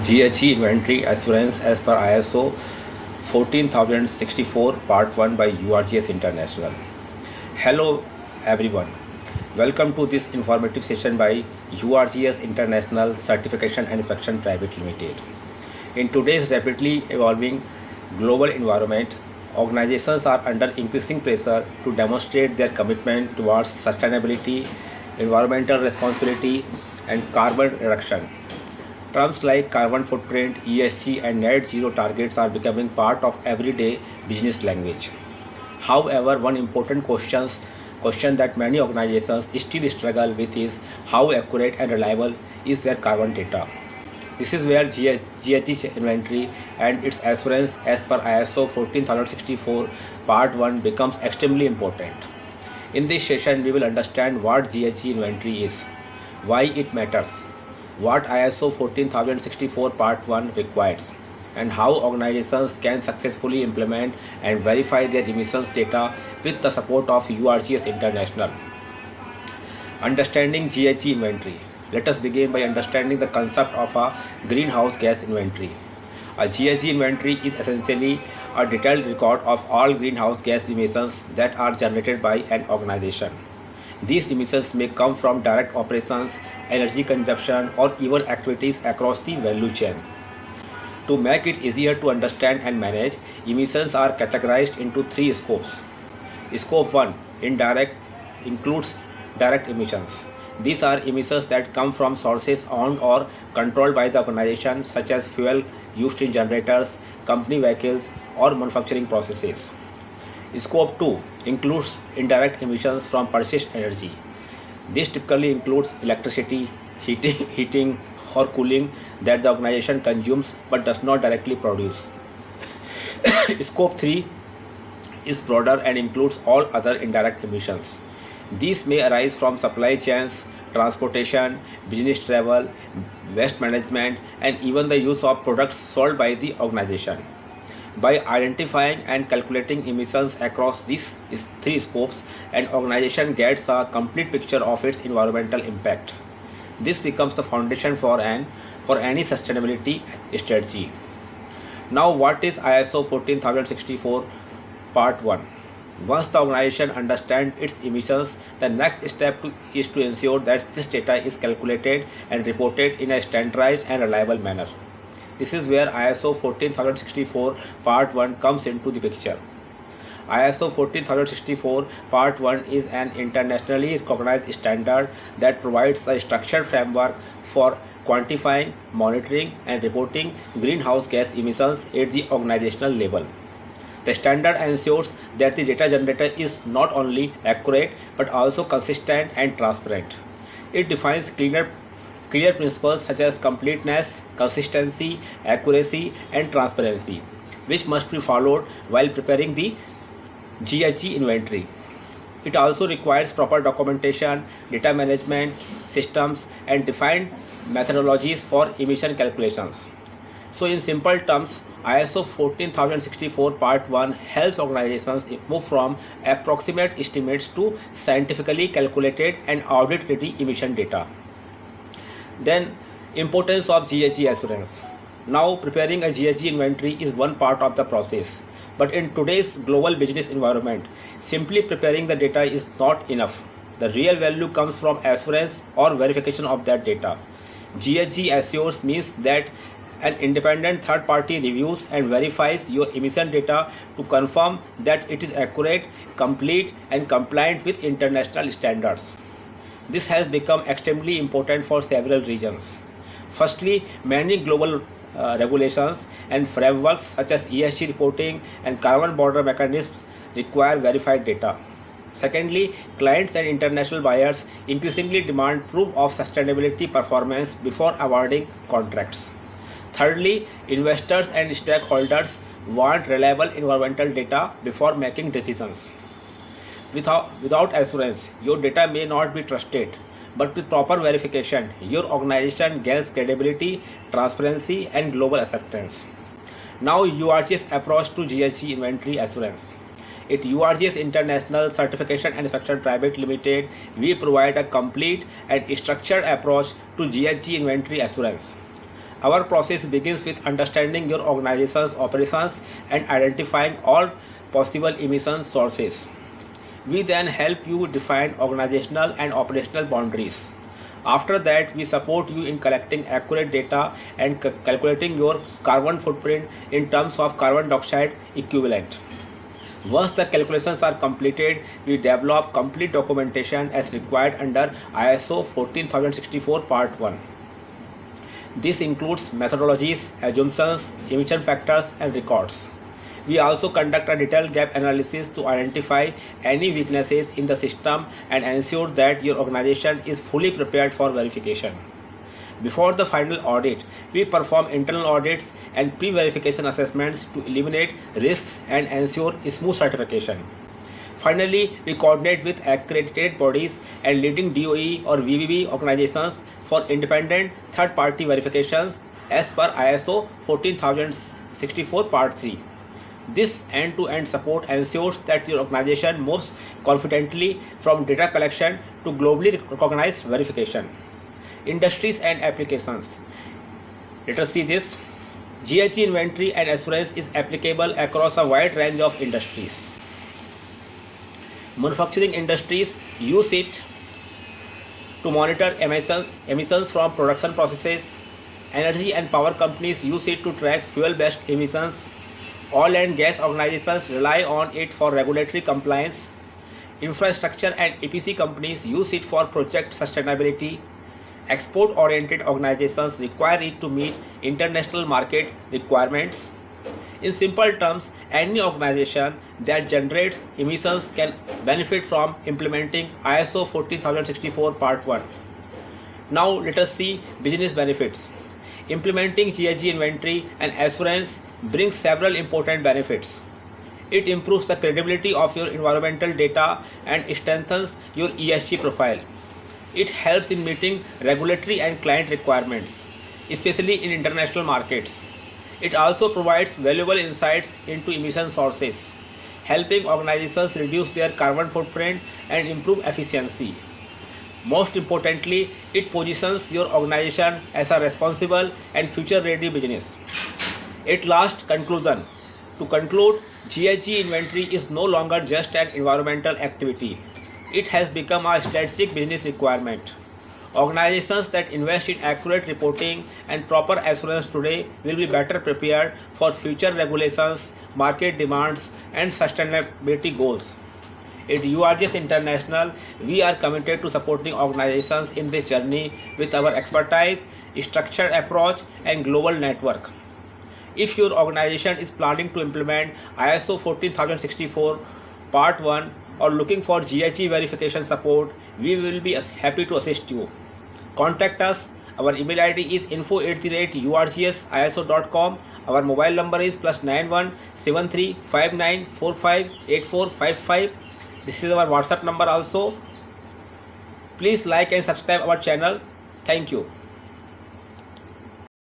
GHG Inventory Assurance as per ISO 14064 Part 1 by URGS International. Hello everyone. Welcome to this informative session by URGS International Certification and Inspection Private Limited. In today's rapidly evolving global environment, organizations are under increasing pressure to demonstrate their commitment towards sustainability, environmental responsibility, and carbon reduction. Terms like carbon footprint, ESG, and net zero targets are becoming part of everyday business language. However, one important question that many organizations still struggle with is how accurate and reliable is their carbon data. This is where GHG inventory and its assurance as per ISO 14064 Part 1 becomes extremely important. In this session, we will understand what GHG inventory is, why it matters, what ISO 14064 Part 1 requires, and how organizations can successfully implement and verify their emissions data with the support of URGS International. Understanding GHG inventory. Let us begin by understanding the concept of a greenhouse gas inventory. A GHG inventory is essentially a detailed record of all greenhouse gas emissions that are generated by an organization. These emissions may come from direct operations, energy consumption, or even activities across the value chain. To make it easier to understand and manage, emissions are categorized into three scopes. Scope 1, indirect, includes direct emissions. These are emissions that come from sources owned or controlled by the organization, such as fuel used in generators, company vehicles, or manufacturing processes. Scope 2 includes indirect emissions from purchased energy. This typically includes electricity, heating or cooling that the organization consumes but does not directly produce. Scope 3 is broader and includes all other indirect emissions. These may arise from supply chains, transportation, business travel, waste management, and even the use of products sold by the organization. By identifying and calculating emissions across these three scopes, an organization gets a complete picture of its environmental impact. This becomes the foundation for any sustainability strategy. Now, what is ISO 14064 Part 1? Once the organization understands its emissions, the next step is to ensure that this data is calculated and reported in a standardized and reliable manner. This is where ISO 14064 Part 1 comes into the picture. ISO 14064 Part 1 is an internationally recognized standard that provides a structured framework for quantifying, monitoring, and reporting greenhouse gas emissions at the organizational level. The standard ensures that the data generated is not only accurate but also consistent and transparent. It defines clear principles such as completeness, consistency, accuracy, and transparency, which must be followed while preparing the GHG inventory. It also requires proper documentation, data management systems, and defined methodologies for emission calculations. So in simple terms, ISO 14064 Part 1 helps organizations move from approximate estimates to scientifically calculated and audit-ready emission data. Then, importance of GHG assurance. Now, preparing a GHG inventory is one part of the process. But in today's global business environment, simply preparing the data is not enough. The real value comes from assurance or verification of that data. GHG assures means that an independent third party reviews and verifies your emission data to confirm that it is accurate, complete, and compliant with international standards. This has become extremely important for several reasons. Firstly, many global regulations and frameworks such as ESG reporting and carbon border mechanisms require verified data. Secondly, clients and international buyers increasingly demand proof of sustainability performance before awarding contracts. Thirdly, investors and stakeholders want reliable environmental data before making decisions. Without assurance, your data may not be trusted, but with proper verification, your organization gains credibility, transparency, and global acceptance. Now, URG's approach to GHG inventory assurance. At URGS International Certification and Inspection Private Limited, we provide a complete and structured approach to GHG inventory assurance. Our process begins with understanding your organization's operations and identifying all possible emission sources. We then help you define organizational and operational boundaries. After that, we support you in collecting accurate data and calculating your carbon footprint in terms of carbon dioxide equivalent. Once the calculations are completed, we develop complete documentation as required under ISO 14064 Part 1. This includes methodologies, assumptions, emission factors, and records. We also conduct a detailed gap analysis to identify any weaknesses in the system and ensure that your organization is fully prepared for verification. Before the final audit, we perform internal audits and pre-verification assessments to eliminate risks and ensure smooth certification. Finally, we coordinate with accredited bodies and leading DOE or VBB organizations for independent third-party verifications as per ISO 14064 Part 3. This end-to-end support ensures that your organization moves confidently from data collection to globally recognized verification. Industries and applications. Let us see this. GHG inventory and assurance is applicable across a wide range of industries. Manufacturing industries use it to monitor emissions from production processes. Energy and power companies use it to track fuel-based emissions. Oil and gas organizations rely on it for regulatory compliance. Infrastructure and EPC companies use it for project sustainability. Export-oriented organizations require it to meet international market requirements. In simple terms, any organization that generates emissions can benefit from implementing ISO 14064 Part 1. Now let us see business benefits. Implementing GHG inventory and assurance brings several important benefits. It improves the credibility of your environmental data and strengthens your ESG profile. It helps in meeting regulatory and client requirements, especially in international markets. It also provides valuable insights into emission sources, helping organizations reduce their carbon footprint and improve efficiency. Most importantly, it positions your organization as a responsible and future-ready business. At last, conclusion. To conclude, GHG inventory is no longer just an environmental activity. It has become a strategic business requirement. Organizations that invest in accurate reporting and proper assurance today will be better prepared for future regulations, market demands, and sustainability goals. At URGS International, we are committed to supporting organizations in this journey with our expertise, structured approach, and global network. If your organization is planning to implement ISO 14064 Part 1 or looking for GHG verification support, we will be happy to assist you. Contact us. Our email ID is info@urgsiso.com. Our mobile number is +91 73 59 45 8455. This is our WhatsApp number also. Please like and subscribe our channel. Thank you.